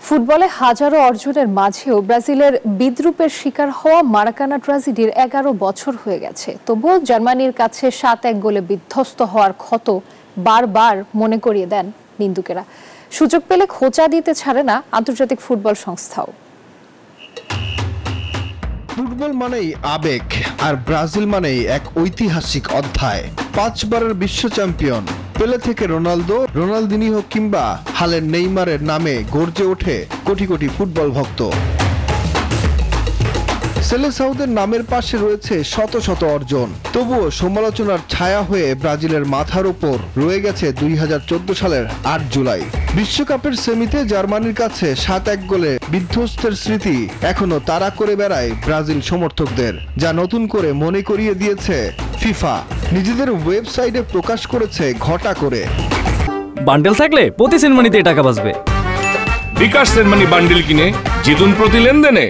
ফুটবলে হাজারো অর্জনের মাঝেও ব্রাজিলের বিদ্রূপের শিকার হওয়া মারাকানা ট্র্যাজেডির 11 বছর হয়ে গেছে। তবুও জার্মানির কাছে 7-1 গোলে বিধ্বস্ত হওয়ার ক্ষত বারবার মনে করিয়ে দেন নিন্দুকেরা। সুযোগ পেলে খোঁচা দিতে ছাড়ে না আন্তর্জাতিক ফুটবল সংস্থাও। ফুটবল মানেই আবেগ, আর ব্রাজিল মানেই এক ঐতিহাসিক অধ্যায়। 5 বারের বিশ্ব চ্যাম্পিয়ন পেলে থেকে রোনালদো, রোনালদিনিহো কিংবা হালের নেইমারের নামে গর্জে ওঠে কোটি কোটি ফুটবল ভক্ত। সেলেসাওদের নামের পাশে রয়েছে শত শত অর্জন, তবুও সমালোচনার ছায়া হয়ে ব্রাজিলের মাথার উপর রয়ে গেছে 2014 সালের 8 জুলাই বিশ্বকাপের সেমিতে জার্মানির কাছে 7-1 গোলে বিধ্বস্তের স্মৃতি এখনো তাড়া করে বেড়ায় ব্রাজিল সমর্থকদের, যা নতুন করে মনে করিয়ে দিয়েছে ফিফা। নিজেদের ওয়েবসাইটে প্রকাশ করেছে ঘটা করে, বান্ডেল থাকলে প্রতি সেনমানিতে টাকা বাঁচবে। বিকাশ সেনমানি বান্ডেল কিনে জিতুন প্রতি লেনদেনে।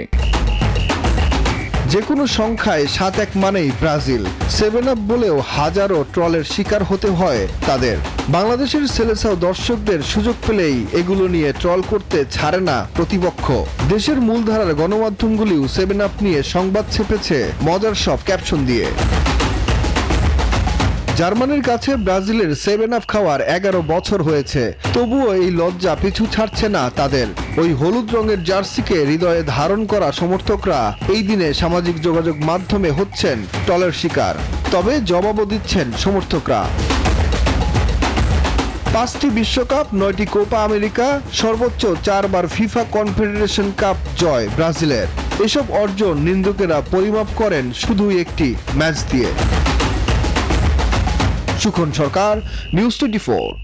যে কোনো সংখ্যায় 7-1 মানেই ব্রাজিল। 7-আপ বলেও হাজারো ট্রলের শিকার হতে হয় তাদের। বাংলাদেশের সেলেসাও দর্শকদের সুযোগ পেলেই এগুলো নিয়ে ট্রল করতে ছাড়ে না প্রতিপক্ষ। দেশের মূলধারার গণমাধ্যমগুলিও 7-আপ নিয়ে সংবাদ ছেপেছে মজার সব ক্যাপশন দিয়ে। জার্মানির কাছে ব্রাজিলের 7-আপ খাওয়ার 11 বছর হয়েছে, তবুও এই লজ্জা পিছু ছাড়ছে না তাদের। ওই হলুদ রঙের জার্সিকে হৃদয়ে ধারণ করা সমর্থকরা এই দিনে সামাজিক যোগাযোগ মাধ্যমে হচ্ছেন ট্রলের শিকার। তবে জবাবও দিচ্ছেন সমর্থকরা। 5টি বিশ্বকাপ, 9টি কোপা আমেরিকা, সর্বোচ্চ 4 বার ফিফা কনফেডারেশন কাপ জয় ব্রাজিলের। এসব অর্জন নিন্দুকেরা পরিমাপ করেন শুধুই একটি ম্যাচ দিয়ে। সুখন সরকার, নিউজ 24।